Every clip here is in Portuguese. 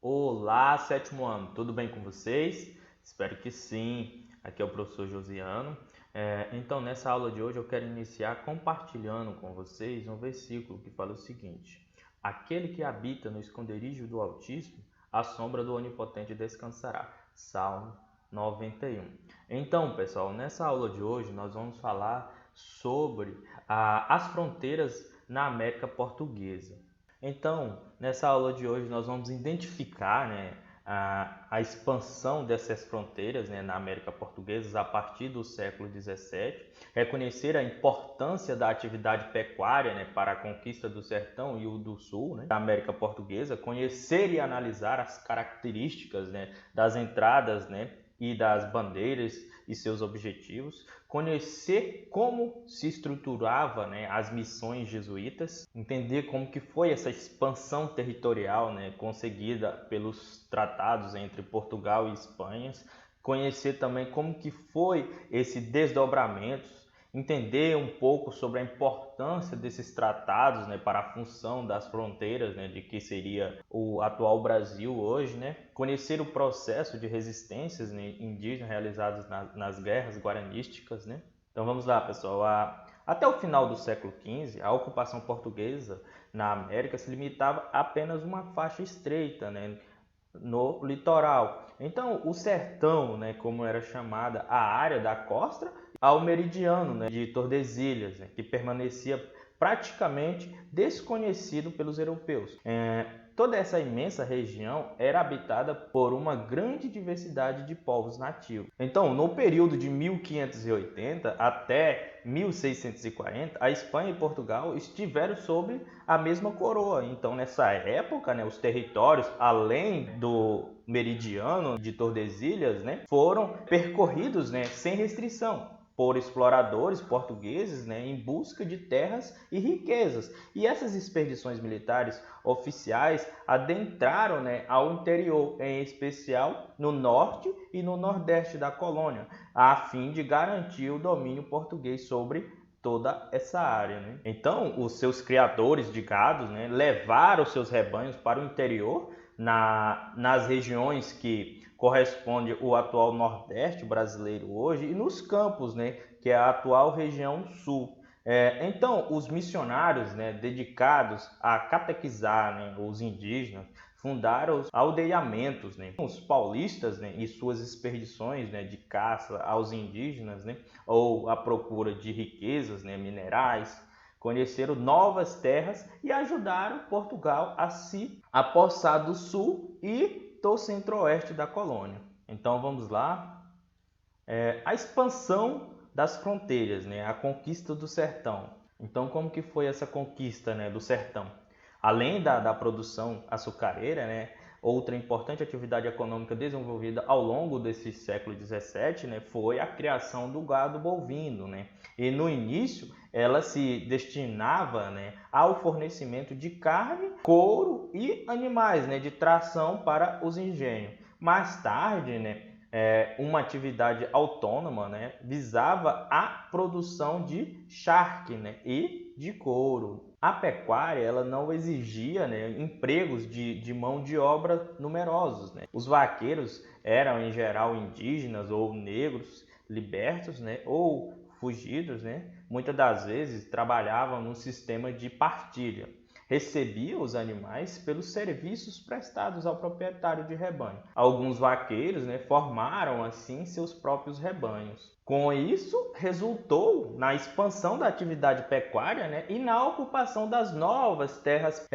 Olá, sétimo ano, tudo bem com vocês? Espero que sim. Aqui é o professor Josiano. Então, nessa aula de hoje, eu quero iniciar compartilhando com vocês um versículo que fala o seguinte: Aquele que habita no esconderijo do Altíssimo, à sombra do Onipotente descansará. Salmo 91. Então, pessoal, nessa aula de hoje, nós vamos falar sobre as fronteiras na América Portuguesa. Então, nessa aula de hoje, nós vamos identificar, a expansão dessas fronteiras, na América Portuguesa a partir do século XVII, reconhecer a importância da atividade pecuária, para a conquista do sertão e o do sul, da América Portuguesa, conhecer e analisar as características, das entradas, e das bandeiras e seus objetivos, conhecer como se estruturava, as missões jesuítas, entender como que foi essa expansão territorial, conseguida pelos tratados entre Portugal e Espanha, conhecer também como que foi esse desdobramento, entender um pouco sobre a importância desses tratados, para a função das fronteiras, de que seria o atual Brasil hoje, conhecer o processo de resistências, indígenas realizadas nas guerras guaranísticas, Então vamos lá, pessoal. Até o final do século XV, a ocupação portuguesa na América se limitava a apenas uma faixa estreita, no litoral. Então, o sertão, como era chamada a área da costa, ao meridiano, de Tordesilhas, que permanecia praticamente desconhecido pelos europeus. Toda essa imensa região era habitada por uma grande diversidade de povos nativos. Então, no período de 1580 até 1640, a Espanha e Portugal estiveram sob a mesma coroa. Então, nessa época, os territórios, além do meridiano de Tordesilhas, foram percorridos, sem restrição por exploradores portugueses, em busca de terras e riquezas. E essas expedições militares oficiais adentraram, ao interior, em especial no norte e no nordeste da colônia, a fim de garantir o domínio português sobre toda essa área. Então, os seus criadores de gado, levaram seus rebanhos para o interior, nas regiões que corresponde ao atual Nordeste brasileiro hoje, e nos campos, que é a atual região sul. Então, os missionários, dedicados a catequizar, os indígenas, fundaram os aldeamentos. Os paulistas, e suas expedições, de caça aos indígenas, ou à procura de riquezas, minerais, conheceram novas terras e ajudaram Portugal a se apossar do sul e do centro-oeste da colônia. Então vamos lá. A expansão das fronteiras, a conquista do sertão. Então como que foi essa conquista, do sertão? Além da produção açucareira, outra importante atividade econômica desenvolvida ao longo desse século XVII, foi a criação do gado bovino. E no início ela se destinava, ao fornecimento de carne, couro e animais, de tração para os engenhos. Mais tarde, uma atividade autônoma, visava a produção de charque, e de couro. A pecuária ela não exigia, empregos de mão de obra numerosos. Os vaqueiros eram, em geral, indígenas ou negros, libertos, ou fugidos. Muitas das vezes trabalhavam no sistema de partilha. Recebia os animais pelos serviços prestados ao proprietário de rebanho. Alguns vaqueiros, formaram assim seus próprios rebanhos. Com isso, resultou na expansão da atividade pecuária, e na ocupação das novas terras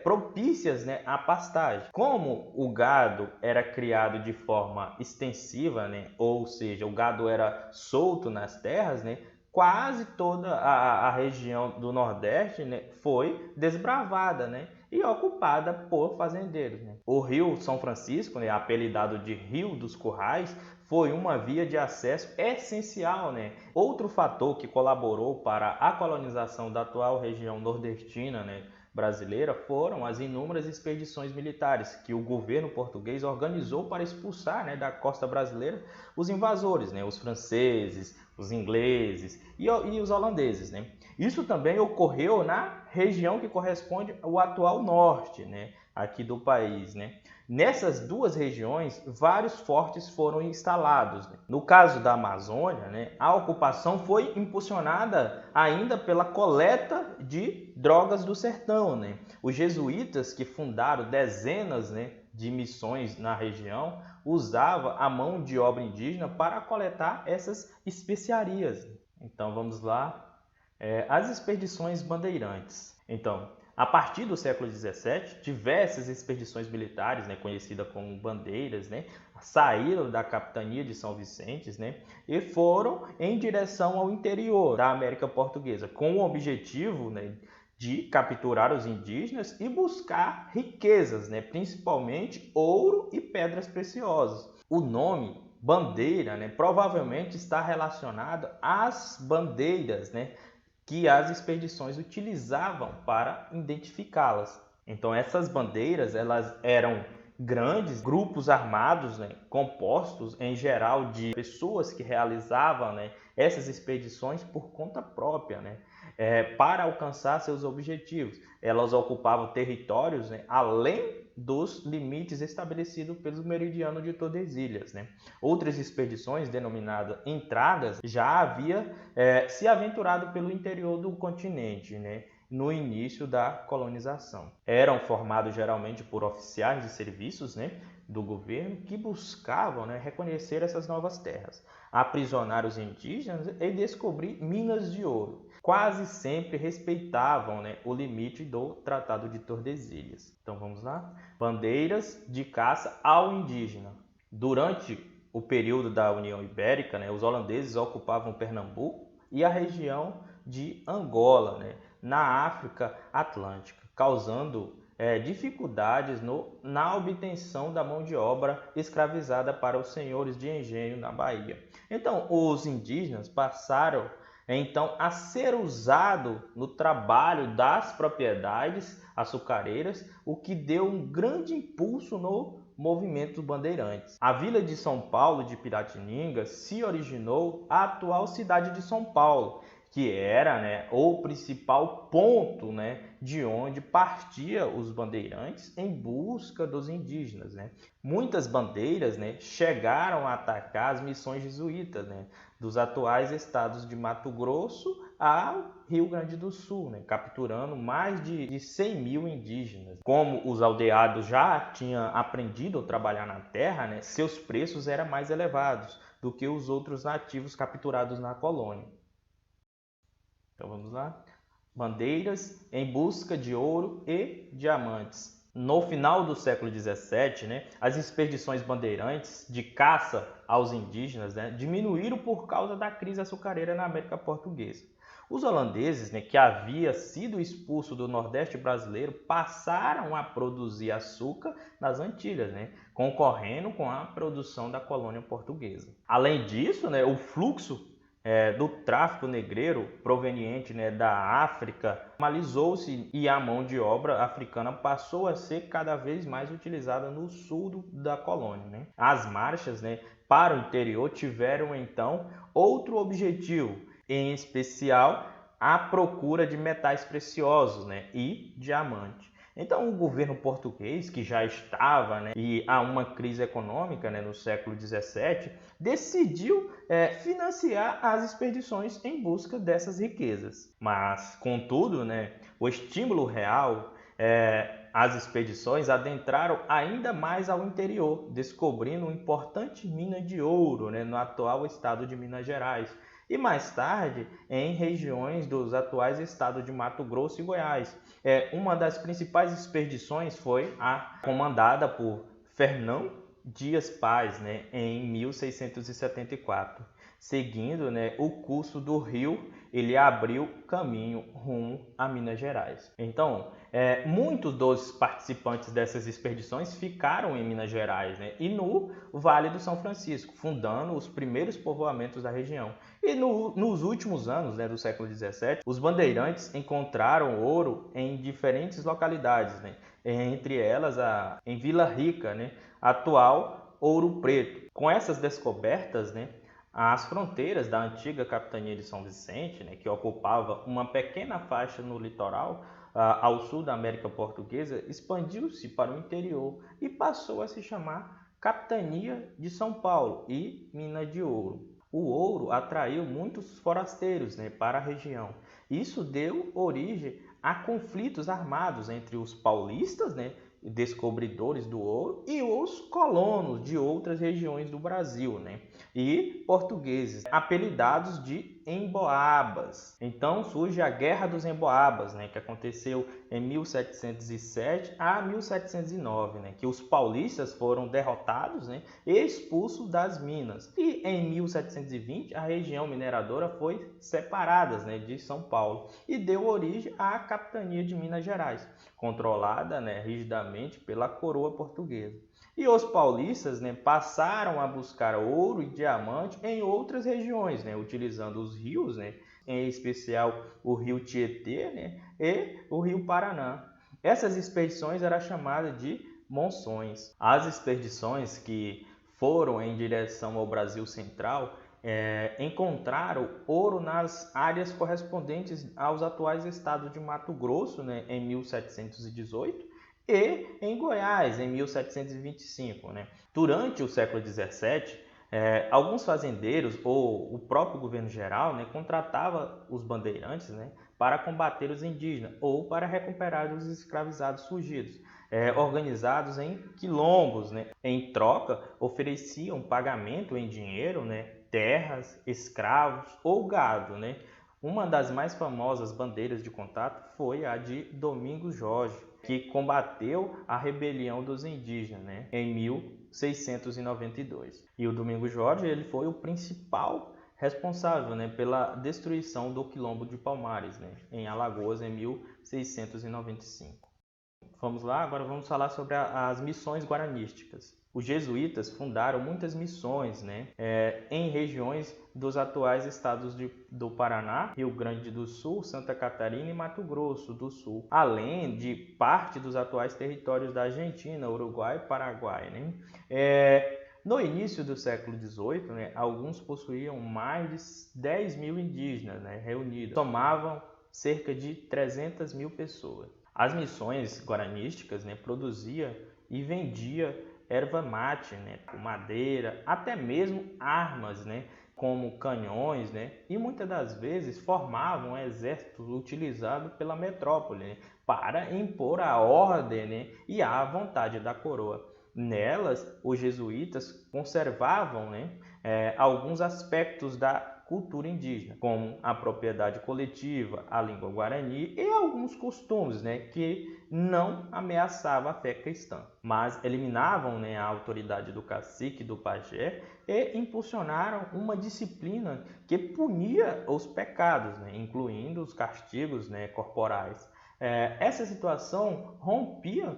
propícias, à pastagem. Como o gado era criado de forma extensiva, ou seja, o gado era solto nas terras, quase toda a região do Nordeste, foi desbravada, e ocupada por fazendeiros. O Rio São Francisco, apelidado de Rio dos Currais, foi uma via de acesso essencial. Outro fator que colaborou para a colonização da atual região nordestina, brasileira, foram as inúmeras expedições militares que o governo português organizou para expulsar, da costa brasileira os invasores, os franceses, os ingleses e os holandeses. Isso também ocorreu na região que corresponde ao atual norte, aqui do país, né? Nessas duas regiões, vários fortes foram instalados, né? No caso da Amazônia, né, a ocupação foi impulsionada ainda pela coleta de drogas do sertão, né? Os jesuítas, que fundaram dezenas, né, de missões na região, usavam a mão de obra indígena para coletar essas especiarias. Então vamos lá. As expedições bandeirantes. Então, a partir do século XVII, diversas expedições militares, né, conhecidas como bandeiras, né, saíram da capitania de São Vicente, né, e foram em direção ao interior da América Portuguesa, com o objetivo, né, de capturar os indígenas e buscar riquezas, né, principalmente ouro e pedras preciosas. O nome bandeira, né, provavelmente está relacionado às bandeiras, né, que as expedições utilizavam para identificá-las. Então essas bandeiras, elas eram grandes grupos armados, né, compostos em geral de pessoas que realizavam, né, essas expedições por conta própria, né, para alcançar seus objetivos. Elas ocupavam territórios, né, além dos limites estabelecidos pelos meridianos de Tordesilhas, né? Outras expedições, denominadas entradas, já havia se aventurado pelo interior do continente, né, no início da colonização. Eram formados geralmente por oficiais de serviços, né, do governo, que buscavam, né, reconhecer essas novas terras, aprisionar os indígenas e descobrir minas de ouro. Quase sempre respeitavam, né, o limite do Tratado de Tordesilhas. Então vamos lá? Bandeiras de caça ao indígena. Durante o período da União Ibérica, né, os holandeses ocupavam Pernambuco e a região de Angola, né, na África Atlântica, causando dificuldades na obtenção da mão de obra escravizada para os senhores de engenho na Bahia. Então, os indígenas passaram a ser usado no trabalho das propriedades açucareiras, o que deu um grande impulso no movimento bandeirantes. A vila de São Paulo de Piratininga se originou a atual cidade de São Paulo, que era, né, o principal ponto, né, de onde partia os bandeirantes em busca dos indígenas, né. Muitas bandeiras, né, chegaram a atacar as missões jesuítas, né, dos atuais estados de Mato Grosso ao Rio Grande do Sul, né, capturando mais de 100 mil indígenas. Como os aldeados já tinham aprendido a trabalhar na terra, né, seus preços eram mais elevados do que os outros nativos capturados na colônia. Então vamos lá. Bandeiras em busca de ouro e diamantes. No final do século XVII, né, as expedições bandeirantes de caça aos indígenas, né, diminuíram por causa da crise açucareira na América Portuguesa. Os holandeses, né, que haviam sido expulsos do Nordeste brasileiro, passaram a produzir açúcar nas Antilhas, né, concorrendo com a produção da colônia portuguesa. Além disso, né, o fluxo do tráfico negreiro proveniente, né, da África normalizou-se e a mão de obra africana passou a ser cada vez mais utilizada no sul da colônia, né? As marchas, né, para o interior tiveram então outro objetivo, em especial a procura de metais preciosos, né, e diamante. Então, o governo português, que já estava, né, e há uma crise econômica, né, no século XVII, decidiu financiar as expedições em busca dessas riquezas. Mas, contudo, né, o estímulo real, as expedições adentraram ainda mais ao interior, descobrindo uma importante mina de ouro, né, no atual estado de Minas Gerais, e mais tarde em regiões dos atuais estados de Mato Grosso e Goiás. Uma das principais expedições foi a comandada por Fernão Dias Paz, né, em 1674. Seguindo, né, o curso do rio, ele abriu caminho rumo a Minas Gerais. Então, muitos dos participantes dessas expedições ficaram em Minas Gerais, né, e no Vale do São Francisco, fundando os primeiros povoamentos da região. E nos últimos anos, né, do século XVII, os bandeirantes encontraram ouro em diferentes localidades, né, entre elas em Vila Rica, né, atual Ouro Preto. Com essas descobertas, né, as fronteiras da antiga capitania de São Vicente, né, que ocupava uma pequena faixa no litoral, ao sul da América Portuguesa, expandiu-se para o interior e passou a se chamar Capitania de São Paulo e Mina de Ouro. O ouro atraiu muitos forasteiros, para a região. Isso deu origem a conflitos armados entre os paulistas, descobridores do ouro, e os colonos de outras regiões do Brasil, e portugueses, apelidados de emboabas. Então surge a Guerra dos Emboabas, que aconteceu em 1707 a 1709, que os paulistas foram derrotados, e expulsos das minas. E em 1720 a região mineradora foi separada, de São Paulo e deu origem à capitania de Minas Gerais, controlada, rigidamente pela coroa portuguesa. E os paulistas, passaram a buscar ouro e diamante em outras regiões, utilizando os rios, em especial o rio Tietê, e o rio Paraná. Essas expedições eram chamadas de monções. As expedições que foram em direção ao Brasil Central encontraram ouro nas áreas correspondentes aos atuais estados de Mato Grosso, em 1718, e em Goiás, em 1725. Durante o século XVII, alguns fazendeiros ou o próprio governo geral contratava os bandeirantes para combater os indígenas ou para recuperar os escravizados fugidos, organizados em quilombos. Em troca, ofereciam pagamento em dinheiro, terras, escravos ou gado. Uma das mais famosas bandeiras de contato foi a de Domingos Jorge, que combateu a rebelião dos indígenas, em 1692. E o Domingos Jorge ele foi o principal responsável, pela destruição do Quilombo de Palmares, em Alagoas, em 1695. Vamos lá, agora vamos falar sobre as missões guaranísticas. Os jesuítas fundaram muitas missões, em regiões dos atuais estados do Paraná, Rio Grande do Sul, Santa Catarina e Mato Grosso do Sul, além de parte dos atuais territórios da Argentina, Uruguai e Paraguai. No início do século XVIII, alguns possuíam mais de 10 mil indígenas reunidos, somavam cerca de 300 mil pessoas. As missões guaranísticas produziam e vendiam erva mate, madeira, até mesmo armas, como canhões, e muitas das vezes formavam um exército utilizado pela metrópole para impor a ordem e a vontade da coroa. Nelas, os jesuítas conservavam alguns aspectos da cultura indígena, como a propriedade coletiva, a língua guarani e alguns costumes que não ameaçavam a fé cristã, mas eliminavam a autoridade do cacique e do pajé e impulsionaram uma disciplina que punia os pecados, incluindo os castigos corporais. Essa situação rompia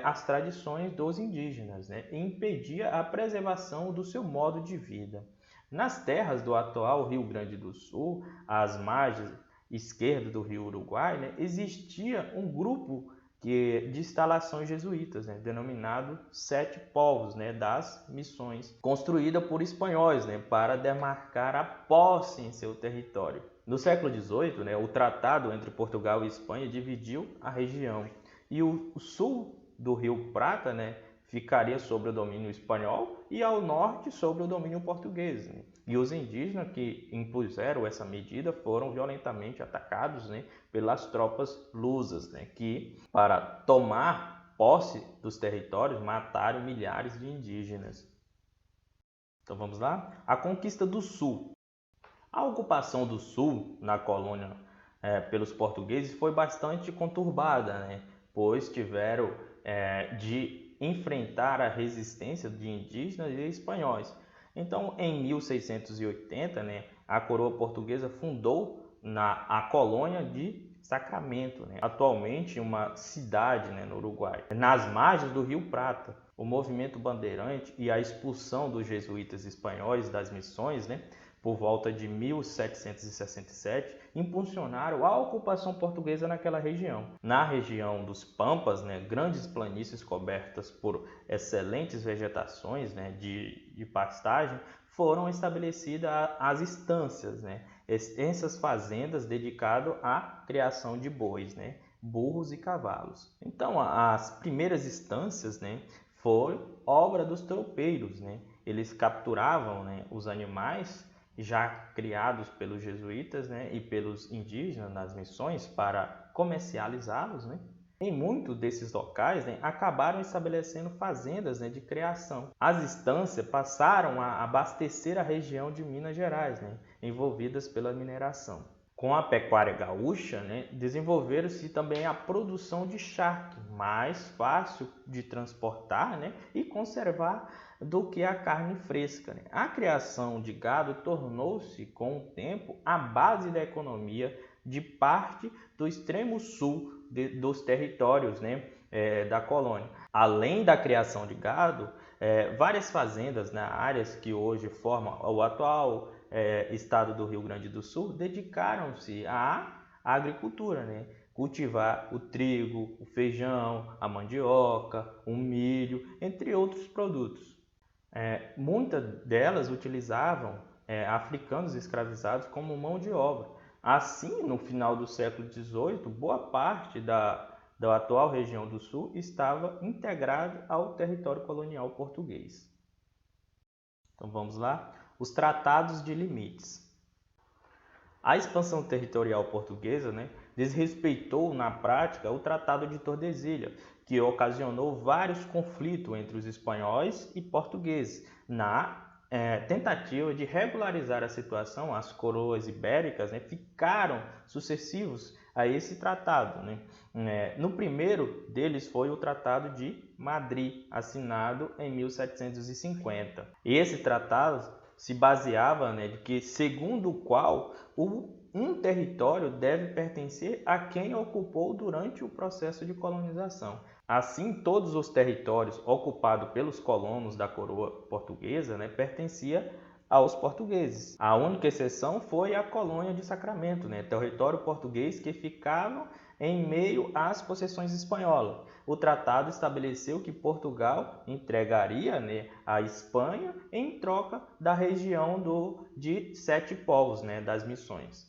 as tradições dos indígenas e impedia a preservação do seu modo de vida. Nas terras do atual Rio Grande do Sul, às margens esquerdas do rio Uruguai, existia um grupo de instalações jesuítas, denominado Sete Povos, das Missões, construída por espanhóis, para demarcar a posse em seu território. No século XVIII, o tratado entre Portugal e Espanha dividiu a região, e o sul do Rio Prata, ficaria sob o domínio espanhol e ao norte sob o domínio português. E os indígenas que impuseram essa medida foram violentamente atacados pelas tropas lusas, que para tomar posse dos territórios mataram milhares de indígenas. Então vamos lá? A conquista do sul. A ocupação do sul na colônia pelos portugueses foi bastante conturbada, pois tiveram de enfrentar a resistência de indígenas e espanhóis. Então, em 1680, a coroa portuguesa fundou a colônia de Sacramento, atualmente uma cidade no Uruguai, nas margens do Rio Prata. O movimento bandeirante e a expulsão dos jesuítas espanhóis das missões, por volta de 1767, impulsionaram a ocupação portuguesa naquela região. Na região dos Pampas, grandes planícies cobertas por excelentes vegetações de pastagem, foram estabelecidas as estâncias, extensas fazendas dedicadas à criação de bois. burros e cavalos. Então, as primeiras instâncias, né, foi obra dos tropeiros, né? Eles capturavam, né, os animais já criados pelos jesuítas, né, e pelos indígenas nas missões para comercializá-los, né? Em muitos desses locais, né, acabaram estabelecendo fazendas, né, de criação. As estâncias passaram a abastecer a região de Minas Gerais, né, envolvidas pela mineração. Com a pecuária gaúcha, né, desenvolveram-se também a produção de charque, mais fácil de transportar, né, e conservar do que a carne fresca, né? A criação de gado tornou-se, com o tempo, a base da economia de parte do extremo sul dos territórios, né, da colônia. Além da criação de gado, várias fazendas, né, áreas que hoje formam o atual estado do Rio Grande do Sul, dedicaram-se à agricultura, né? Cultivar o trigo, o feijão, a mandioca, o milho, entre outros produtos. Muitas delas utilizavam africanos escravizados como mão de obra. Assim, no final do século XVIII, boa parte da atual região do Sul estava integrada ao território colonial português. Então vamos lá. Os tratados de limites. A expansão territorial portuguesa, né, desrespeitou na prática o Tratado de Tordesilhas, que ocasionou vários conflitos entre os espanhóis e portugueses. Na tentativa de regularizar a situação, as coroas ibéricas, né, ficaram sucessivos a esse tratado, né? No primeiro deles foi o Tratado de Madrid, assinado em 1750. Esse tratado se baseava, né, de que, segundo o qual um território deve pertencer a quem ocupou durante o processo de colonização. Assim, todos os territórios ocupados pelos colonos da coroa portuguesa, né, pertenciam aos portugueses. A única exceção foi a colônia de Sacramento, né, território português que ficava em meio às possessões espanholas. O tratado estabeleceu que Portugal entregaria, né, a Espanha em troca da região de Sete Povos, né, das Missões.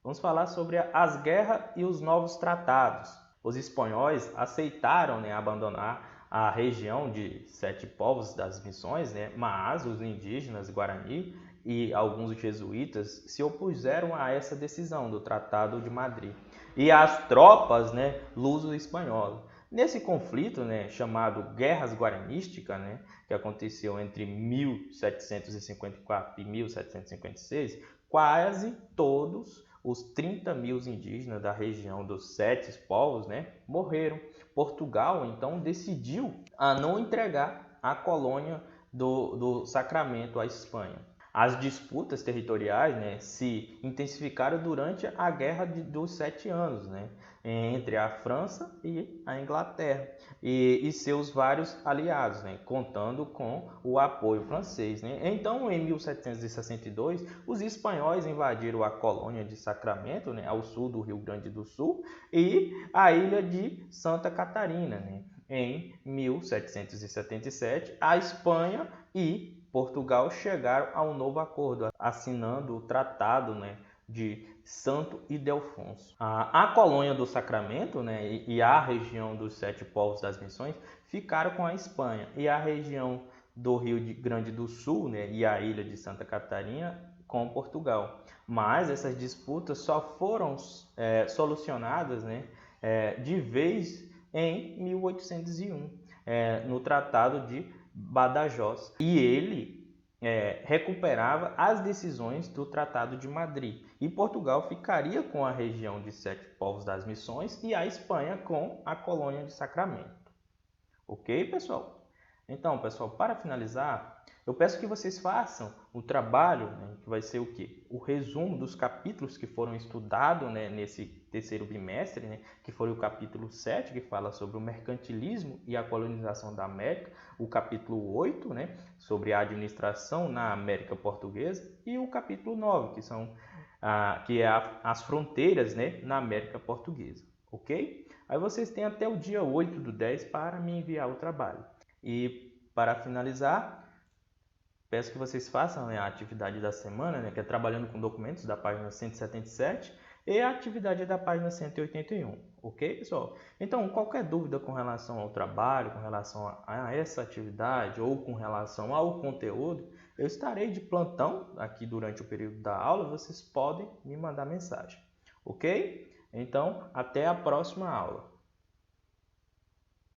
Vamos falar sobre as guerras e os novos tratados. Os espanhóis aceitaram, né, abandonar a região de Sete Povos das Missões, né, mas os indígenas Guarani e alguns jesuítas se opuseram a essa decisão do Tratado de Madrid. E as tropas, né, luso-espanholas. Nesse conflito, né, chamado Guerras Guaranísticas, né, que aconteceu entre 1754 e 1756, quase todos os 30 mil indígenas da região dos Sete Povos, né, morreram. Portugal, então, decidiu a não entregar a colônia do Sacramento à Espanha. As disputas territoriais, né, se intensificaram durante a Guerra dos 7 Anos, né, entre a França e a Inglaterra e seus vários aliados, né, contando com o apoio francês, né. Então, em 1762, os espanhóis invadiram a colônia de Sacramento, né, ao sul do Rio Grande do Sul, e a ilha de Santa Catarina, né. Em 1777, a Espanha e Portugal chegaram a um novo acordo, assinando o Tratado, né, de Santo Ildefonso. A colônia do Sacramento, né, e a região dos Sete Povos das Missões ficaram com a Espanha, e a região do Rio Grande do Sul, né, e a ilha de Santa Catarina com Portugal. Mas essas disputas só foram solucionadas, né, de vez em 1801, no Tratado de Badajoz, e ele recuperava as decisões do Tratado de Madrid, e Portugal ficaria com a região de Sete Povos das Missões e a Espanha com a colônia de Sacramento. Ok, pessoal? Então, pessoal, para finalizar, eu peço que vocês façam o trabalho, né, que vai ser o quê? O resumo dos capítulos que foram estudados, né, nesse terceiro bimestre, né, que foi o capítulo 7, que fala sobre o mercantilismo e a colonização da América, o capítulo 8, né, sobre a administração na América Portuguesa, e o capítulo 9, que é as fronteiras, né, na América Portuguesa, ok? Aí vocês têm até o dia 8/10 para me enviar o trabalho. E para finalizar, peço que vocês façam, né, a atividade da semana, né, que é trabalhando com documentos da página 177, e a atividade da página 181, ok, pessoal? Então, qualquer dúvida com relação ao trabalho, com relação a essa atividade ou com relação ao conteúdo, eu estarei de plantão aqui durante o período da aula, vocês podem me mandar mensagem, ok? Então, até a próxima aula.